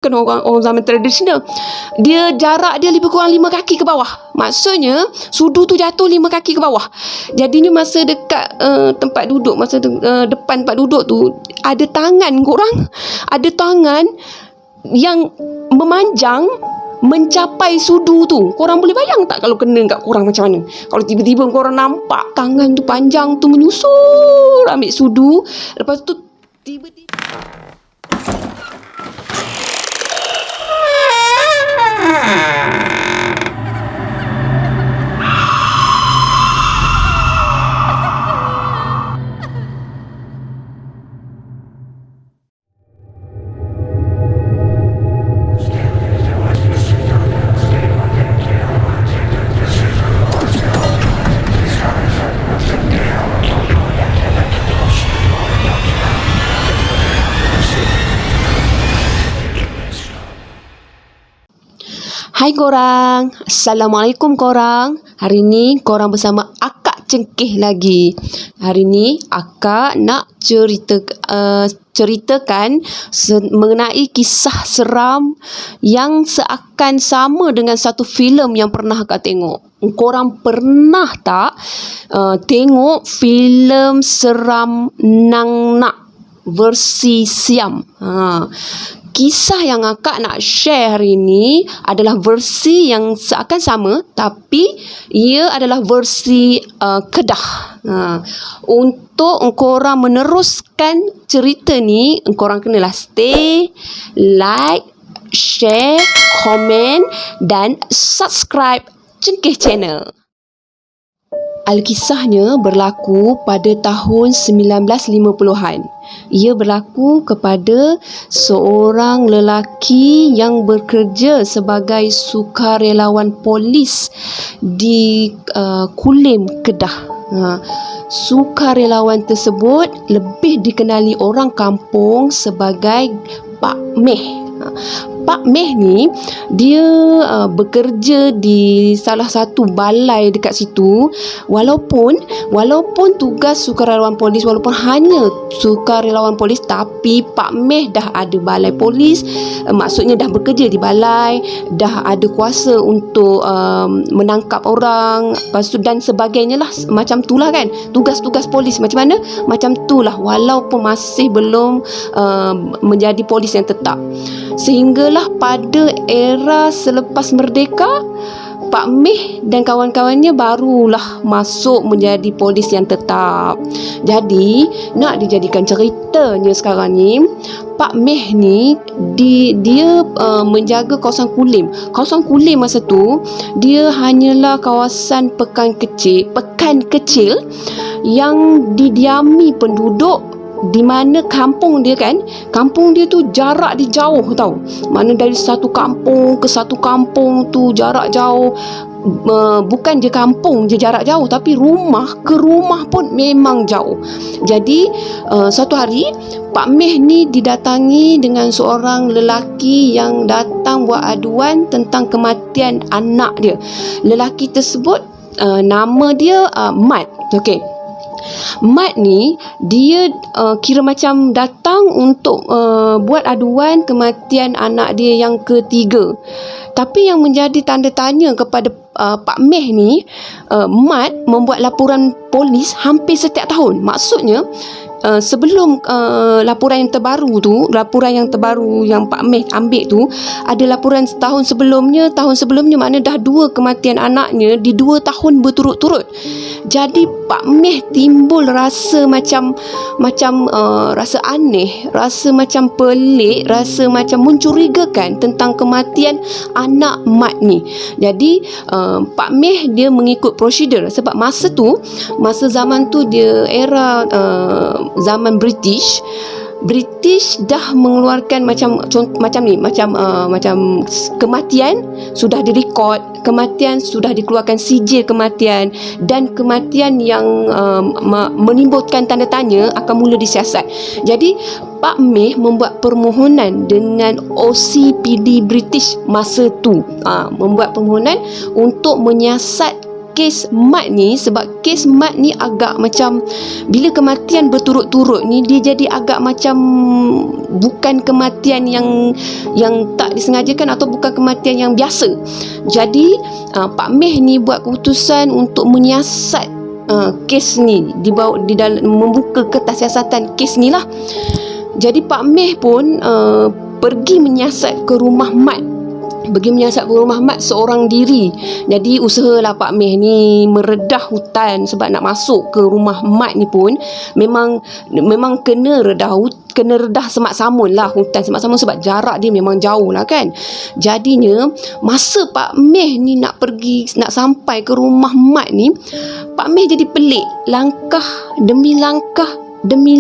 Kena orang zaman tradisional, dia jarak dia lebih kurang 5 kaki ke bawah. Maksudnya sudu tu jatuh 5 kaki ke bawah. Jadinya masa dekat tempat duduk, depan tempat duduk tu ada tangan korang, ada tangan yang memanjang mencapai sudu tu. Korang boleh bayang tak kalau kena kat korang macam mana? Kalau tiba-tiba korang nampak tangan tu panjang tu menyusur ambil sudu, lepas tu tiba-tiba Hai korang, Assalamualaikum korang. Hari ni korang bersama Akak Cengkeh lagi. Hari ni Akak nak ceritakan mengenai kisah seram yang seakan sama dengan satu filem yang pernah Akak tengok. Korang pernah tak tengok filem seram Nang Nak versi Siam? Kisah yang Akak nak share hari ni adalah versi yang seakan sama, tapi ia adalah versi Kedah. Untuk korang meneruskan cerita ni, korang kenalah stay, like, share, komen dan subscribe Cengkeh Channel. Alkisahnya berlaku pada tahun 1950-an. Ia berlaku kepada seorang lelaki yang bekerja sebagai sukarelawan polis di Kulim, Kedah. Sukarelawan tersebut lebih dikenali orang kampung sebagai Pak Meh. Pak Meh ni dia bekerja di salah satu balai dekat situ. Walaupun tugas sukarelawan polis, walaupun hanya sukarelawan polis, tapi Pak Meh dah ada balai polis, maksudnya dah bekerja di balai, dah ada kuasa untuk menangkap orang, lepas tu dan sebagainya lah. Macam tu lah kan, tugas-tugas polis macam mana, macam tu lah, walaupun masih belum menjadi polis yang tetap. Sehinggalah pada era selepas merdeka, Pak Meh dan kawan-kawannya barulah masuk menjadi polis yang tetap. Jadi nak dijadikan ceritanya sekarang ni, Pak Meh ni dia menjaga kawasan Kulim. Kawasan Kulim masa tu dia hanyalah kawasan pekan kecil yang didiami penduduk, di mana kampung dia tu jarak dia jauh tau. Mana dari satu kampung ke satu kampung tu jarak jauh. Bukan je kampung je jarak jauh, tapi rumah ke rumah pun memang jauh. Jadi suatu hari Pak Meh ni didatangi dengan seorang lelaki yang datang buat aduan tentang kematian anak dia. Lelaki tersebut nama dia Mat. Okey. Mat ni dia kira macam datang untuk buat aduan kematian anak dia yang ketiga. Tapi yang menjadi tanda tanya kepada Pak Meh ni, Mat membuat laporan polis hampir setiap tahun. Maksudnya sebelum laporan yang terbaru yang Pak Meh ambil tu, ada laporan tahun sebelumnya mana dah 2 kematian anaknya di 2 tahun berturut-turut. Jadi Pak Meh timbul rasa macam rasa aneh, rasa macam pelik, rasa macam mencurigakan tentang kematian anak Mat ni. Jadi Pak Meh dia mengikut prosedur, sebab masa zaman tu dia era zaman British dah mengeluarkan macam kematian sudah direkod, kematian sudah dikeluarkan sijil kematian, dan kematian yang menimbulkan tanda tanya akan mula disiasat. Jadi Pak Meh membuat permohonan dengan OCPD British masa tu, membuat permohonan untuk menyiasat kes Mat ni, sebab kes Mat ni agak macam bila kematian berturut-turut ni, dia jadi agak macam bukan kematian yang tak disengajakan atau bukan kematian yang biasa. Jadi Pak Meh ni buat keputusan untuk menyiasat kes ni, di dalam membuka kertas siasatan kes ni lah. Jadi Pak Meh pun pergi menyiasat ke rumah Mat, seorang diri. Jadi usahalah Pak Meh ni meredah hutan, sebab nak masuk ke rumah Mat ni pun memang kena redah semak samun lah, hutan semak samun, sebab jarak dia memang jauh lah kan. Jadinya masa Pak Meh ni nak sampai ke rumah Mat ni, Pak Meh jadi pelik. Langkah demi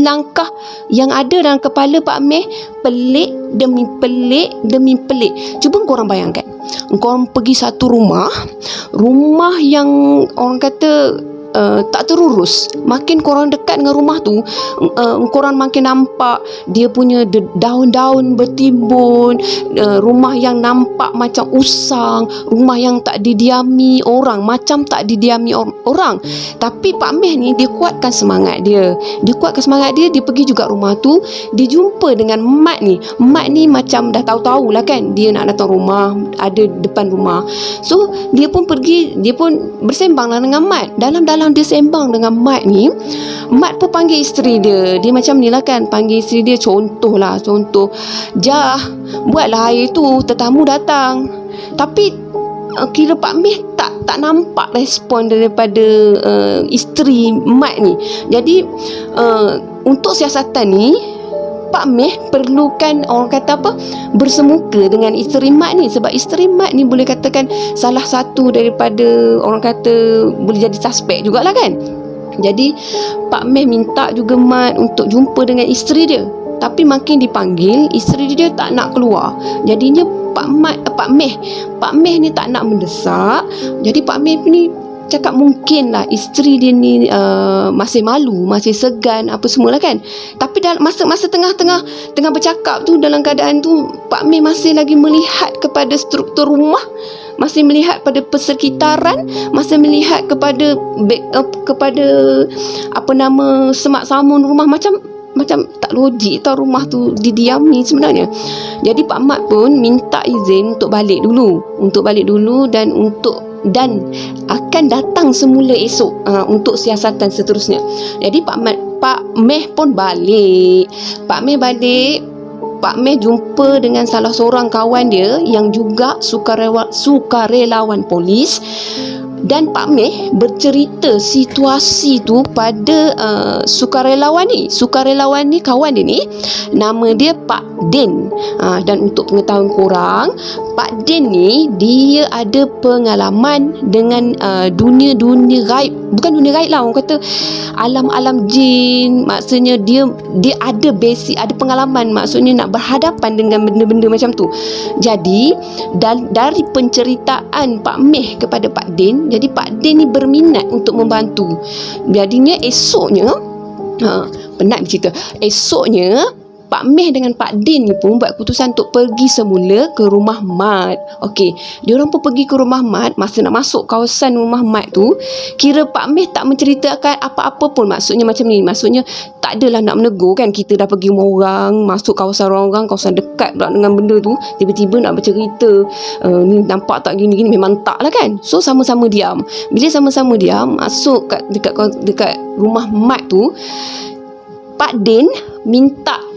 langkah yang ada dalam kepala Pak Meh, pelik demi pelik. Cuba korang bayangkan, korang pergi satu rumah yang orang kata tak terurus. Makin korang dekat dengan rumah tu, korang makin nampak dia punya daun-daun bertimbun, rumah yang nampak macam usang, rumah yang tak didiami orang, orang. Tapi Pak Meh ni dia kuatkan semangat dia. Dia pergi juga rumah tu, dia jumpa dengan Mat ni. Mat ni macam dah tahu lah kan, dia nak datang rumah, ada depan rumah. So dia pun bersembang lah dengan Mat. Dalam dia sembang dengan Mat ni, Mat pun panggil isteri dia. Dia macam ni lah kan, panggil isteri dia, contoh, Jah, buatlah air tu, tetamu datang. Tapi kira Pak Meh tak nampak respon daripada isteri Mat ni. Jadi untuk siasatan ni, Pak Meh perlukan bersemuka dengan isteri Mat ni, sebab isteri Mat ni boleh katakan salah satu daripada orang kata boleh jadi suspek jugalah kan. Jadi Pak Meh minta juga Mat untuk jumpa dengan isteri dia, tapi makin dipanggil, isteri dia tak nak keluar. Jadinya Pak Meh ni tak nak mendesak. Jadi Pak Meh ni cakap mungkinlah isteri dia ni masih malu, masih segan apa semualah kan. Tapi dalam masa tengah bercakap tu, dalam keadaan tu Pak Meh masih lagi melihat kepada struktur rumah, masih melihat pada persekitaran, masih melihat kepada semak samun rumah, macam tak logik tau rumah tu didiami sebenarnya. Jadi Pak Mat pun minta izin untuk balik dulu dan akan datang semula esok untuk siasatan seterusnya. Jadi Pak Meh pun balik. Pak Meh jumpa dengan salah seorang kawan dia yang juga sukarelawan polis. Dan Pak Meh bercerita situasi tu pada sukarelawan ni. Sukarelawan ni kawan dia ni, nama dia Pak Din. Dan untuk pengetahuan korang, Pak Din ni dia ada pengalaman dengan dunia-dunia gaib. Bukan dunia gaib lah, orang kata alam-alam jin. Maksudnya dia ada basic, ada pengalaman, maksudnya nak berhadapan dengan benda-benda macam tu. Jadi dari penceritaan Pak Meh kepada Pak Din, jadi Pak Din ni berminat untuk membantu. Jadinya esoknya, penat bercerita, esoknya Pak Meh dengan Pak Din ni pun buat keputusan untuk pergi semula ke rumah Mat. Okey, diorang pun pergi ke rumah Mat. Masa nak masuk kawasan rumah Mat tu, kira Pak Meh tak menceritakan apa-apa pun. Maksudnya macam ni, maksudnya tak adalah nak menegur kan, kita dah pergi rumah orang, masuk kawasan orang, kawasan dekat pula dengan benda tu, tiba-tiba nak bercerita, ni nampak tak gini, memang tak lah kan. So sama-sama diam. Bila sama-sama diam, masuk dekat rumah Mat tu, Pak Din minta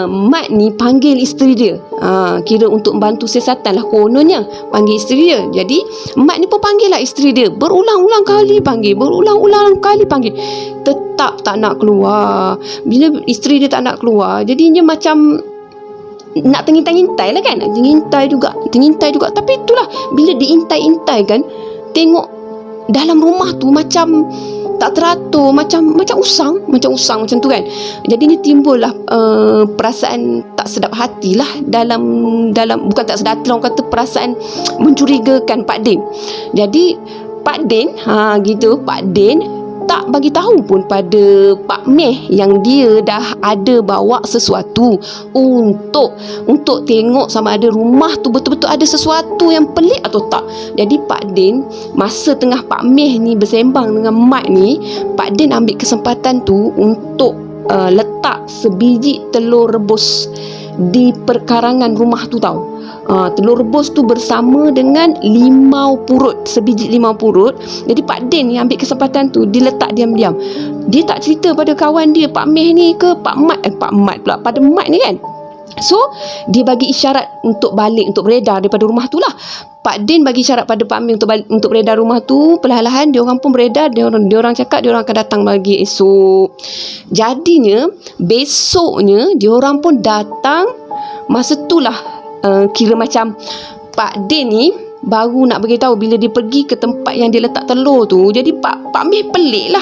Mat ni panggil isteri dia, kira untuk membantu siasatan lah kononnya, panggil isteri dia. Jadi Mat ni pun panggil lah isteri dia, berulang-ulang kali panggil, tetap tak nak keluar. Bila isteri dia tak nak keluar, jadinya macam nak tengintai-intai lah kan, tengintai juga. Tapi itulah, bila diintai-intai kan, tengok dalam rumah tu macam tak teratur, macam usang macam tu kan. Jadi ni timbullah perasaan tak sedap hati lah dalam bukan tak sedap hati lah, orang kata perasaan mencurigakan Pak Din. Jadi Pak Din Pak Din tak bagi tahu pun pada Pak Meh yang dia dah ada bawa sesuatu untuk tengok sama ada rumah tu betul-betul ada sesuatu yang pelik atau tak. Jadi Pak Din, masa tengah Pak Meh ni bersembang dengan Mat ni, Pak Din ambil kesempatan tu untuk letak sebiji telur rebus di perkarangan rumah tu tau. Telur rebus tu bersama dengan limau purut, sebiji limau purut. Jadi Pak Din ni ambil kesempatan tu, dia letak diam-diam. Dia tak cerita pada kawan dia, Pak Meh ni ke Pak Mat pula, pada Mat ni kan. So dia bagi isyarat untuk balik, untuk beredar daripada rumah tu lah. Pak Din bagi isyarat pada Pak Meh untuk beredar rumah tu. Perlahan-lahan dia orang pun beredar. Dia orang cakap dia orang akan datang bagi esok. Jadinya besoknya dia orang pun datang. Masa tu lah kira macam Pak Din ni baru nak beritahu bila dia pergi ke tempat yang dia letak telur tu. Jadi Pak Meh pelik lah,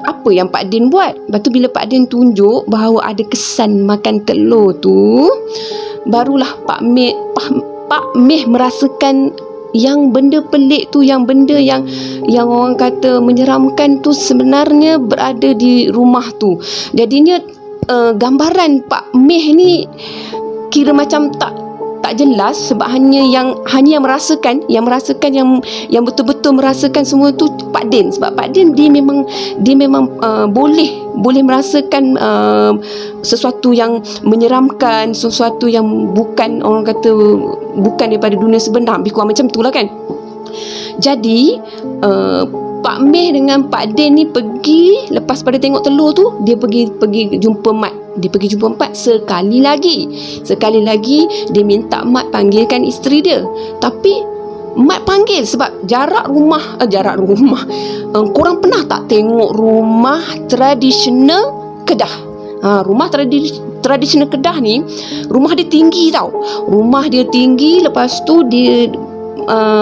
apa yang Pak Din buat. Lepas tu bila Pak Din tunjuk bahawa ada kesan makan telur tu, barulah Pak Meh merasakan yang benda pelik tu, yang benda yang orang kata menyeramkan tu sebenarnya berada di rumah tu. Jadinya gambaran Pak Meh ni kira macam tak jelas, sebab hanya yang merasakan yang betul-betul merasakan semua tu Pak Din. Sebab Pak Din dia memang boleh merasakan sesuatu yang menyeramkan, sesuatu yang bukan, orang kata bukan daripada dunia sebenar, lebih kurang macam tu lah kan. Jadi Pak Meh dengan Pak Din ni pergi, lepas pada tengok telur tu, dia pergi jumpa Mat. Dia pergi jumpa Mat sekali lagi. Dia minta Mat panggilkan isteri dia. Tapi Mat panggil sebab jarak rumah. Korang pernah tak tengok rumah tradisional Kedah? Rumah tradisional Kedah ni, rumah dia tinggi tau. Lepas tu dia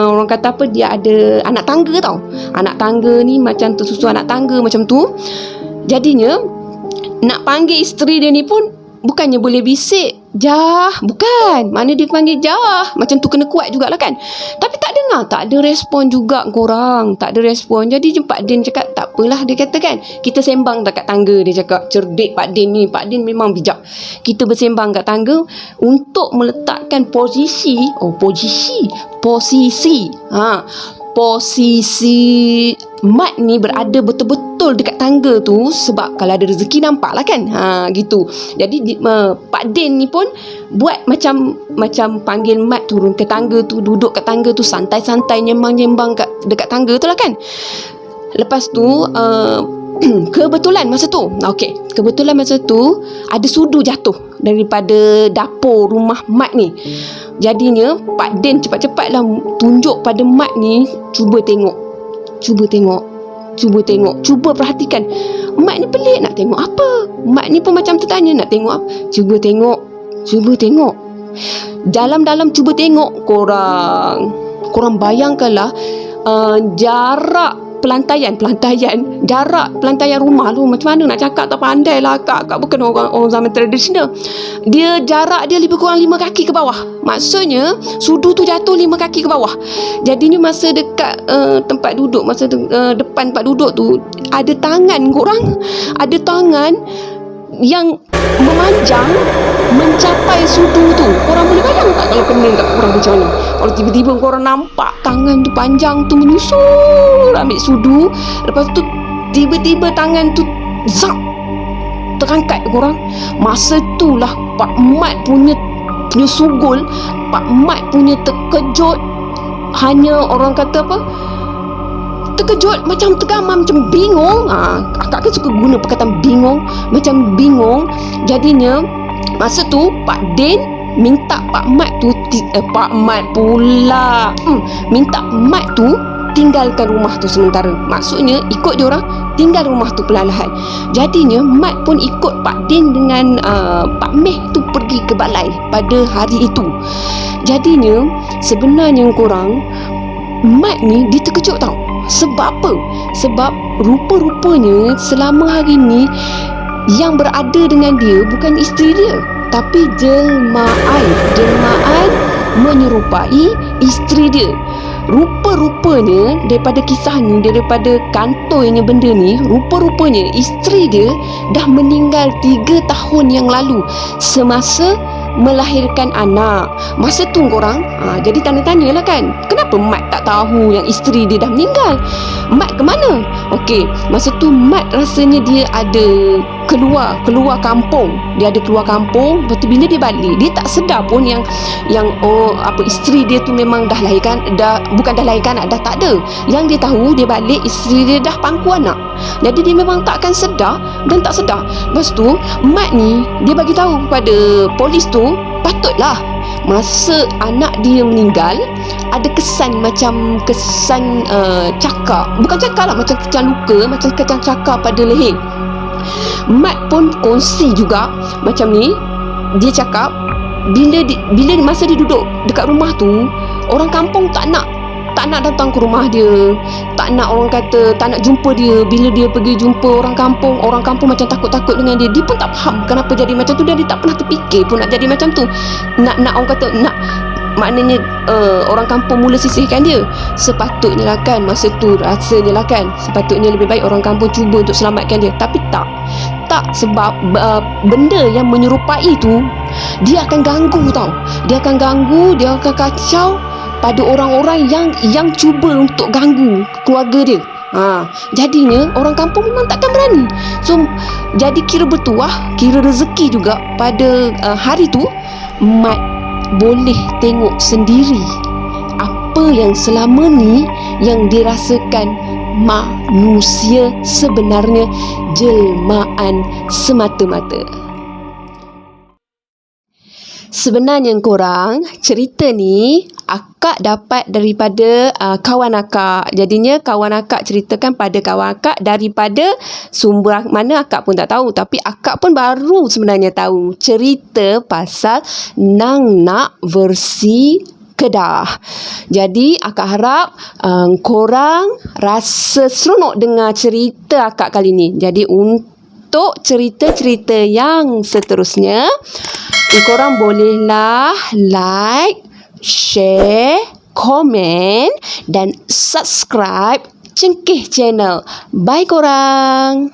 orang kata apa, dia ada anak tangga tau. Anak tangga ni macam tersusun anak tangga macam tu. Jadinya nak panggil isteri dia ni pun bukannya boleh bisik, Jah, bukan. Mana dia panggil Jah, macam tu kena kuat jugalah kan. Tapi tak dengar, tak ada respon juga korang. Tak ada respon. Jadi Pak Din cakap tak apalah, dia kata kan, kita sembang dekat tangga. Dia cakap cerdik Pak Din ni. Pak Din memang bijak. Kita bersembang kat tangga untuk meletakkan posisi Mat ni berada betul-betul dekat tangga tu, sebab kalau ada rezeki nampak lah kan. Gitu. Jadi Pak Din ni pun buat macam panggil Mat turun ke tangga tu, duduk kat tangga tu, santai-santai nyembang-nyembang dekat tangga tu lah kan. Lepas tu kebetulan masa tu ada sudu jatuh daripada dapur rumah Mat ni. Jadinya Pak Din cepat-cepatlah tunjuk pada Mat ni, cuba tengok, cuba perhatikan. Mat ni pelik, nak tengok apa? Mat ni pun macam tertanya, nak tengok apa? Cuba tengok. Dalam cuba tengok, korang bayangkanlah jarak pelantaian rumah tu, macam mana nak cakap, tak pandai lah akak bukan orang zaman tradisional. Jarak dia lebih kurang 5 kaki ke bawah. Maksudnya sudu tu jatuh 5 kaki ke bawah. Jadinya masa dekat tempat duduk, depan tempat duduk tu, ada tangan yang memanjang mencapai sudu tu. Korang boleh bayang tak kalau kena kat korang macam mana? Kalau tiba-tiba korang nampak tangan tu panjang tu menyusul ambil sudu, lepas tu tiba-tiba tangan tu terangkat korang. Masa tu lah Pak Mat punya sugul, Pak Mat punya terkejut. Hanya orang kata apa, terkejut, macam tergamam, macam bingung. Akak kan suka guna perkataan bingung, macam bingung. Jadinya masa tu Pak Din minta minta Mat tu tinggalkan rumah tu sementara. Maksudnya ikut dia orang tinggal rumah tu perlahan-lahan. Jadinya Mat pun ikut Pak Din dengan Pak Meh tu pergi ke balai pada hari itu. Jadinya sebenarnya korang, Mat ni dia terkejut tau. Sebab apa? Sebab rupa-rupanya selama hari ni yang berada dengan dia bukan isteri dia, tapi jelmaan menyerupai isteri dia. rupa-rupanya daripada kisah ni, daripada kantoinya benda ni, rupa-rupanya isteri dia dah meninggal 3 tahun yang lalu semasa melahirkan anak. Masa tu korang jadi tanya-tanya lah kan, kenapa Mat tak tahu yang isteri dia dah meninggal? Mat ke mana? Okey, masa tu Mat rasanya dia ada keluar kampung. Dia ada keluar kampung. Lepas tu bila dia balik, dia tak sedar pun yang isteri dia tu memang dah lahirkan, bukan dah lahirkan anak, dah tak ada. Yang dia tahu, dia balik isteri dia dah pangku anak. Jadi dia memang takkan sedar dan tak sedar. Lepas tu Mat ni dia bagi tahu kepada polis tu, patutlah masa anak dia meninggal ada kesan cakar, bukan cakar lah, macam kecam luka, macam kecam cakar pada leher. Mat pun kongsi juga macam ni. Dia cakap bila masa dia duduk dekat rumah tu, orang kampung tak nak datang ke rumah dia, tak nak, orang kata tak nak jumpa dia. Bila dia pergi jumpa orang kampung macam takut-takut dengan dia. Dia pun tak faham kenapa jadi macam tu, dan dia tak pernah terfikir pun nak jadi macam tu. Nak orang kata nak, maknanya orang kampung mula sisihkan dia. Sepatutnya lah kan, masa tu rasanya lah kan, sepatutnya lebih baik orang kampung cuba untuk selamatkan dia. Tapi tak, sebab benda yang menyerupai tu dia akan ganggu tau. Dia akan ganggu, dia akan kacau pada orang-orang yang cuba untuk ganggu keluarga dia. Jadinya orang kampung memang takkan berani. So jadi kira bertuah, kira rezeki juga pada hari tu Mat boleh tengok sendiri apa yang selama ni yang dirasakan manusia sebenarnya, jelmaan semata-mata. Sebenarnya korang, cerita ni akak dapat daripada kawan akak. Jadinya kawan akak ceritakan pada kawan akak, daripada sumber mana akak pun tak tahu. Tapi akak pun baru sebenarnya tahu cerita pasal Nang Nak versi Kedah. Jadi akak harap korang rasa seronok dengar cerita akak kali ni. Jadi untuk cerita-cerita yang seterusnya, korang bolehlah like, share, komen dan subscribe Cengkeh Channel. Bye korang.